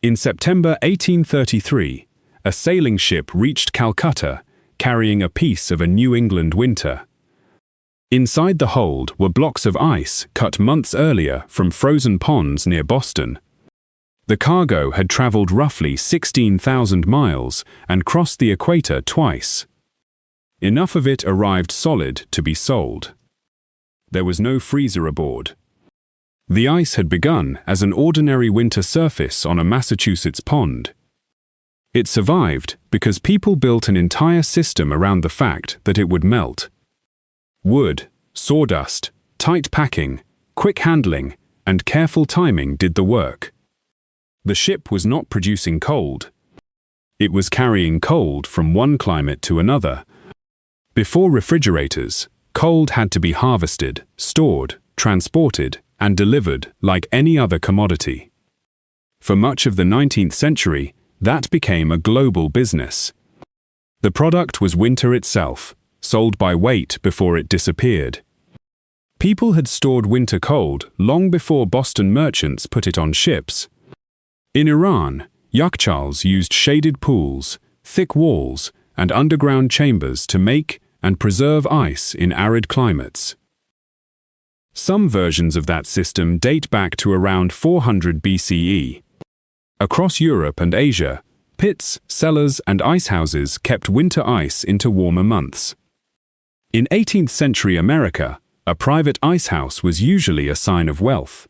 In September 1833, a sailing ship reached Calcutta, carrying a piece of a New England winter. Inside the hold were blocks of ice cut months earlier from frozen ponds near Boston. The cargo had traveled roughly 16,000 miles and crossed the equator twice. Enough of it arrived solid to be sold. There was no freezer aboard. The ice had begun as an ordinary winter surface on a Massachusetts pond. It survived because people built an entire system around the fact that it would melt. Wood, sawdust, tight packing, quick handling, and careful timing did the work. The ship was not producing cold. It was carrying cold from one climate to another. Before refrigerators, cold had to be harvested, stored, transported, and delivered like any other commodity. For much of the 19th century, that became a global business. The product was winter itself, sold by weight before it disappeared. People had stored winter cold long before Boston merchants put it on ships. In Iran, yakhchals used shaded pools, thick walls, and underground chambers to make and preserve ice in arid climates. Some versions of that system date back to around 400 BCE. Across Europe and Asia, pits, cellars, and icehouses kept winter ice into warmer months. In 18th century America, a private icehouse was usually a sign of wealth.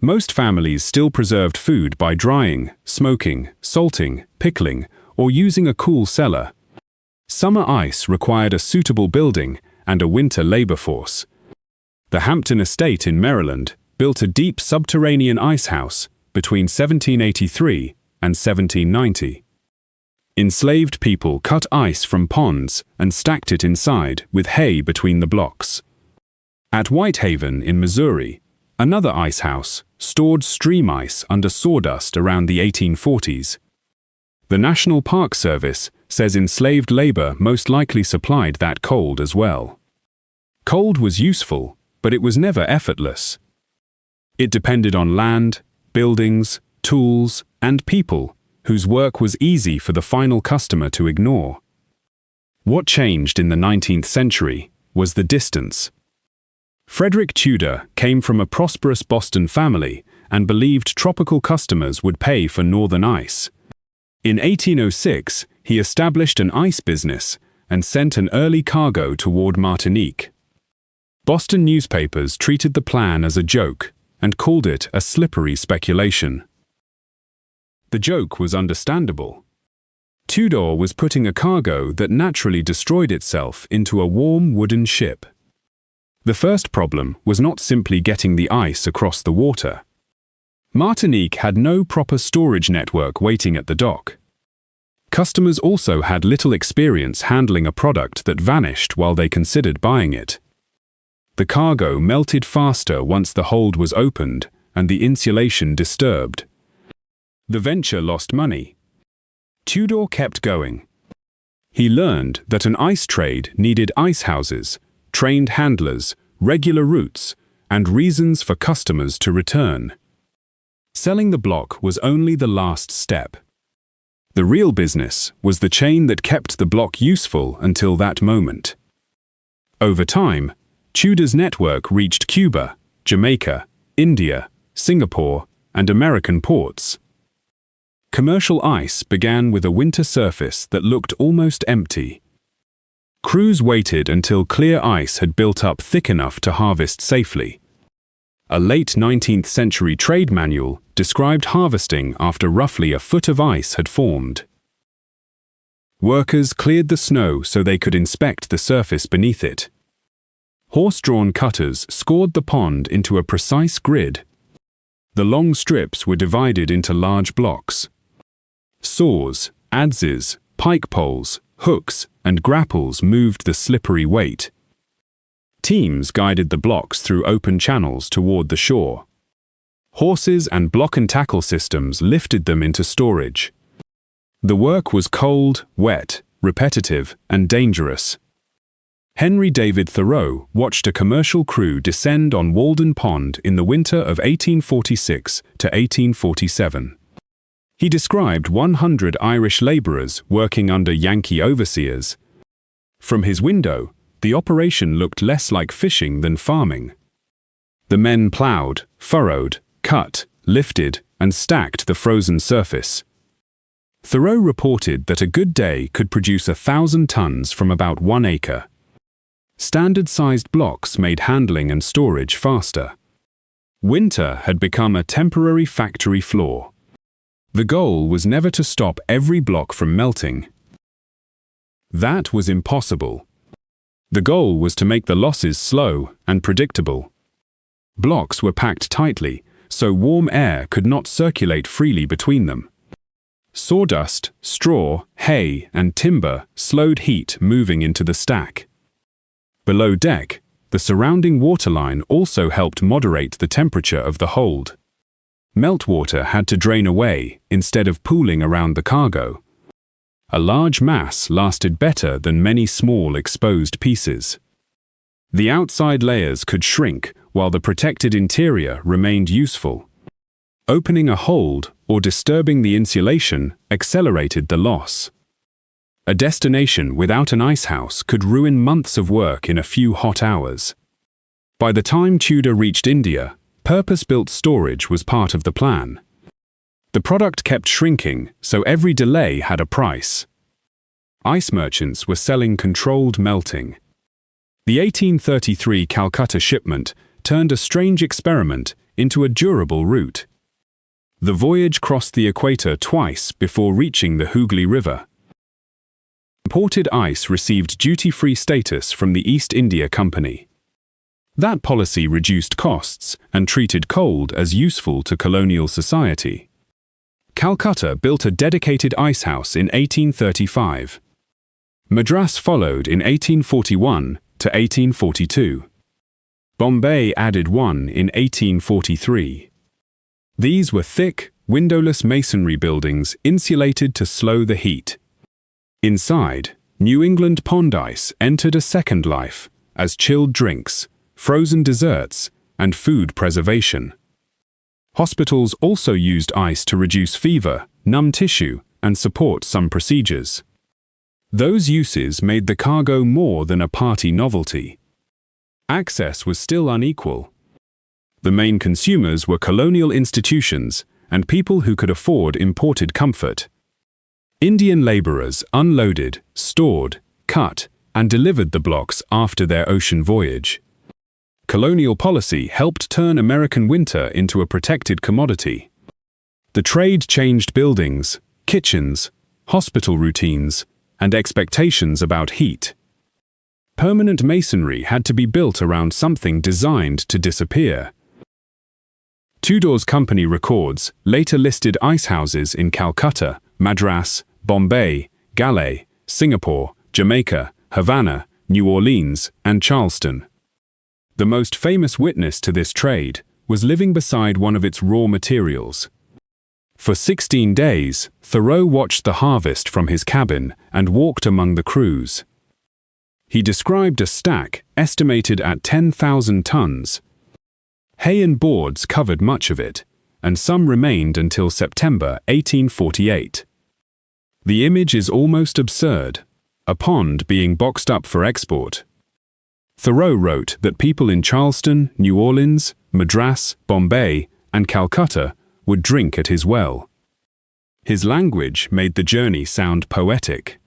Most families still preserved food by drying, smoking, salting, pickling, or using a cool cellar. Summer ice required a suitable building and a winter labor force. The Hampton Estate in Maryland built a deep subterranean icehouse between 1783 and 1790. Enslaved people cut ice from ponds and stacked it inside with hay between the blocks. At Whitehaven in Missouri, another icehouse stored stream ice under sawdust around the 1840s. The National Park Service says enslaved labor most likely supplied that cold as well. Cold was useful, but it was never effortless. It depended on land, buildings, tools, and people whose work was easy for the final customer to ignore. What changed in the 19th century was the distance. Frederic Tudor came from a prosperous Boston family and believed tropical customers would pay for northern ice. In 1806, he established an ice business and sent an early cargo toward Martinique. Boston newspapers treated the plan as a joke and called it a slippery speculation. The joke was understandable. Tudor was putting a cargo that naturally destroyed itself into a warm wooden ship. The first problem was not simply getting the ice across the water. Martinique had no proper storage network waiting at the dock. Customers also had little experience handling a product that vanished while they considered buying it. The cargo melted faster once the hold was opened and the insulation disturbed. The venture lost money. Tudor kept going. He learned that an ice trade needed icehouses, trained handlers, regular routes, and reasons for customers to return. Selling the block was only the last step. The real business was the chain that kept the block useful until that moment. Over time, Tudor's network reached Cuba, Jamaica, India, Singapore, and American ports. Commercial ice began with a winter surface that looked almost empty. Crews waited until clear ice had built up thick enough to harvest safely. A late 19th century trade manual described harvesting after roughly a foot of ice had formed. Workers cleared the snow so they could inspect the surface beneath it. Horse-drawn cutters scored the pond into a precise grid. The long strips were divided into large blocks. Saws, adzes, pike poles, hooks, and grapples moved the slippery weight. Teams guided the blocks through open channels toward the shore. Horses and block-and-tackle systems lifted them into storage. The work was cold, wet, repetitive, and dangerous. Henry David Thoreau watched a commercial crew descend on Walden Pond in the winter of 1846 to 1847. He described 100 Irish labourers working under Yankee overseers. From his window, the operation looked less like fishing than farming. The men ploughed, furrowed, cut, lifted, and stacked the frozen surface. Thoreau reported that a good day could produce 1,000 tons from about 1 acre. Standard-sized blocks made handling and storage faster. Winter had become a temporary factory floor. The goal was never to stop every block from melting. That was impossible. The goal was to make the losses slow and predictable. Blocks were packed tightly, so warm air could not circulate freely between them. Sawdust, straw, hay, and timber slowed heat moving into the stack. Below deck, the surrounding waterline also helped moderate the temperature of the hold. Meltwater had to drain away instead of pooling around the cargo. A large mass lasted better than many small exposed pieces. The outside layers could shrink while the protected interior remained useful. Opening a hold or disturbing the insulation accelerated the loss. A destination without an icehouse could ruin months of work in a few hot hours. By the time Tudor reached India, purpose-built storage was part of the plan. The product kept shrinking, so every delay had a price. Ice merchants were selling controlled melting. The 1833 Calcutta shipment turned a strange experiment into a durable route. The voyage crossed the equator twice before reaching the Hooghly River. Imported ice received duty-free status from the East India Company. That policy reduced costs and treated cold as useful to colonial society. Calcutta built a dedicated icehouse in 1835. Madras followed in 1841 to 1842. Bombay added one in 1843. These were thick, windowless masonry buildings insulated to slow the heat. Inside, New England pond ice entered a second life as chilled drinks, frozen desserts, and food preservation. Hospitals also used ice to reduce fever, numb tissue, and support some procedures. Those uses made the cargo more than a party novelty. Access was still unequal. The main consumers were colonial institutions and people who could afford imported comfort. Indian laborers unloaded, stored, cut, and delivered the blocks after their ocean voyage. Colonial policy helped turn American winter into a protected commodity. The trade changed buildings, kitchens, hospital routines, and expectations about heat. Permanent masonry had to be built around something designed to disappear. Tudor's company records later listed icehouses in Calcutta, Madras, Bombay, Galway, Singapore, Jamaica, Havana, New Orleans, and Charleston. The most famous witness to this trade was living beside one of its raw materials. For 16 days, Thoreau watched the harvest from his cabin and walked among the crews. He described a stack estimated at 10,000 tons. Hay and boards covered much of it, and some remained until September 1848. The image is almost absurd, a pond being boxed up for export. Thoreau wrote that people in Charleston, New Orleans, Madras, Bombay, and Calcutta would drink at his well. His language made the journey sound poetic.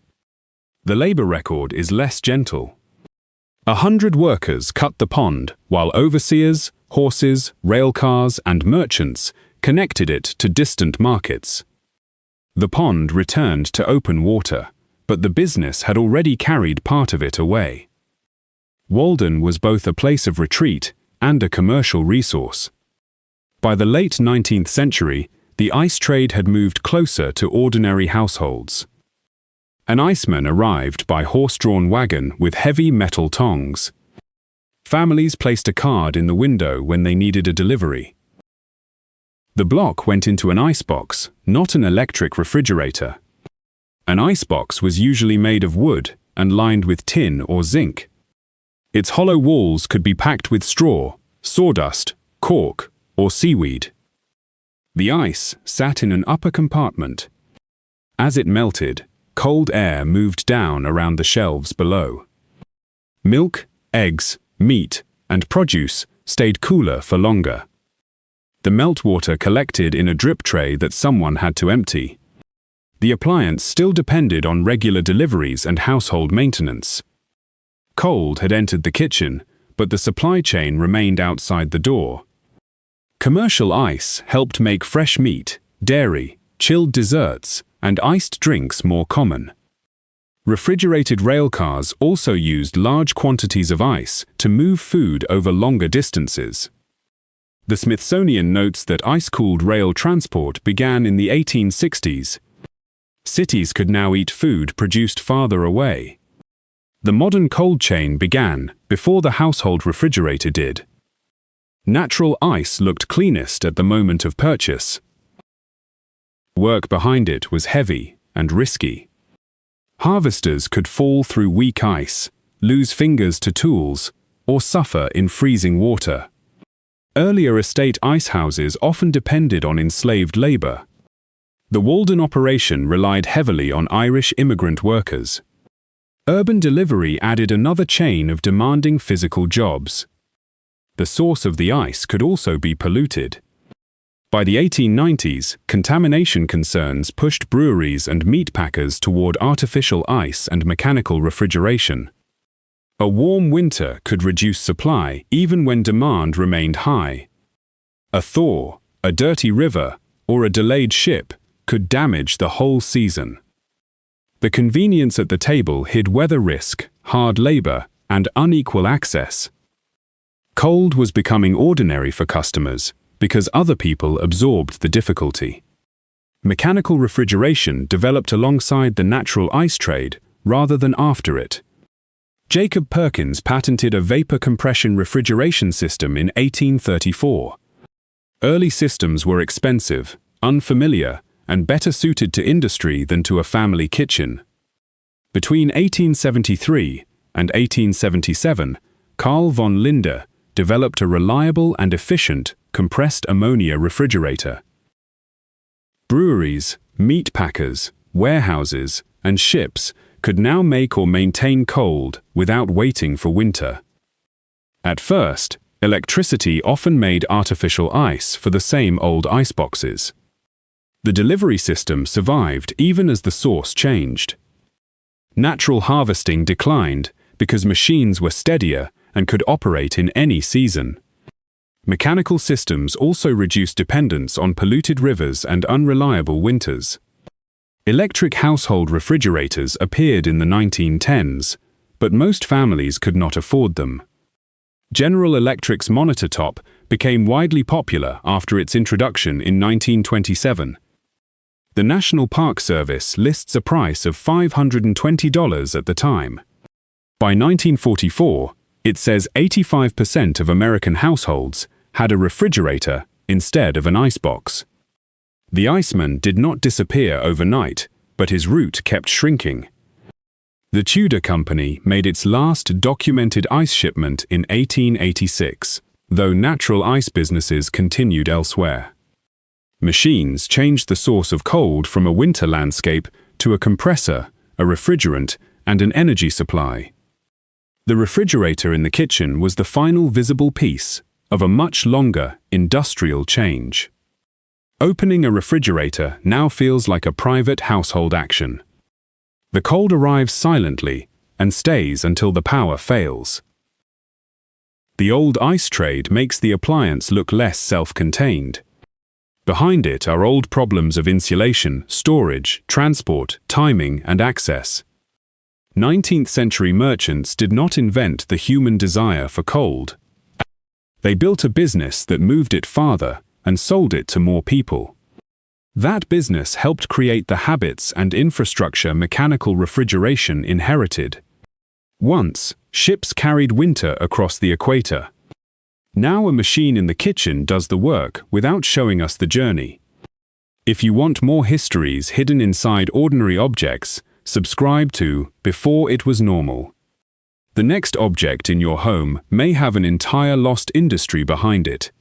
The labor record is less gentle. 100 workers cut the pond, while overseers, horses, rail cars, and merchants connected it to distant markets. The pond returned to open water, but the business had already carried part of it away. Walden was both a place of retreat and a commercial resource. By the late 19th century, the ice trade had moved closer to ordinary households. An iceman arrived by horse-drawn wagon with heavy metal tongs. Families placed a card in the window when they needed a delivery. The block went into an icebox, not an electric refrigerator. An icebox was usually made of wood and lined with tin or zinc. Its hollow walls could be packed with straw, sawdust, cork, or seaweed. The ice sat in an upper compartment. As it melted, cold air moved down around the shelves below. Milk, eggs, meat, and produce stayed cooler for longer. The meltwater collected in a drip tray that someone had to empty. The appliance still depended on regular deliveries and household maintenance. Cold had entered the kitchen, but the supply chain remained outside the door. Commercial ice helped make fresh meat, dairy, chilled desserts, and iced drinks more common. Refrigerated railcars also used large quantities of ice to move food over longer distances. The Smithsonian notes that ice-cooled rail transport began in the 1860s. Cities could now eat food produced farther away. The modern cold chain began before the household refrigerator did. Natural ice looked cleanest at the moment of purchase. Work behind it was heavy and risky. Harvesters could fall through weak ice, lose fingers to tools, or suffer in freezing water. Earlier estate icehouses often depended on enslaved labor. The Walden operation relied heavily on Irish immigrant workers. Urban delivery added another chain of demanding physical jobs. The source of the ice could also be polluted. By the 1890s, contamination concerns pushed breweries and meat packers toward artificial ice and mechanical refrigeration. A warm winter could reduce supply even when demand remained high. A thaw, a dirty river, or a delayed ship could damage the whole season. The convenience at the table hid weather risk, hard labor, and unequal access. Cold was becoming ordinary for customers because other people absorbed the difficulty. Mechanical refrigeration developed alongside the natural ice trade rather than after it. Jacob Perkins patented a vapor compression refrigeration system in 1834. Early systems were expensive, unfamiliar, and better suited to industry than to a family kitchen. Between 1873 and 1877, Carl von Linde developed a reliable and efficient compressed ammonia refrigerator. Breweries, meat packers, warehouses, and ships could now make or maintain cold without waiting for winter. At first, electricity often made artificial ice for the same old iceboxes. The delivery system survived even as the source changed. Natural harvesting declined because machines were steadier and could operate in any season. Mechanical systems also reduced dependence on polluted rivers and unreliable winters. Electric household refrigerators appeared in the 1910s, but most families could not afford them. General Electric's monitor top became widely popular after its introduction in 1927. The National Park Service lists a price of $520 at the time. By 1944, it says 85% of American households had a refrigerator instead of an icebox. The Iceman did not disappear overnight, but his route kept shrinking. The Tudor Company made its last documented ice shipment in 1886, though natural ice businesses continued elsewhere. Machines changed the source of cold from a winter landscape to a compressor, a refrigerant, and an energy supply. The refrigerator in the kitchen was the final visible piece of a much longer industrial change. Opening a refrigerator now feels like a private household action. The cold arrives silently and stays until the power fails. The old ice trade makes the appliance look less self-contained. Behind it are old problems of insulation, storage, transport, timing, and access. 19th-century merchants did not invent the human desire for cold. They built a business that moved it farther and sold it to more people. That business helped create the habits and infrastructure mechanical refrigeration inherited. Once, ships carried winter across the equator. Now a machine in the kitchen does the work without showing us the journey. If you want more histories hidden inside ordinary objects, subscribe to Before It Was Normal. The next object in your home may have an entire lost industry behind it.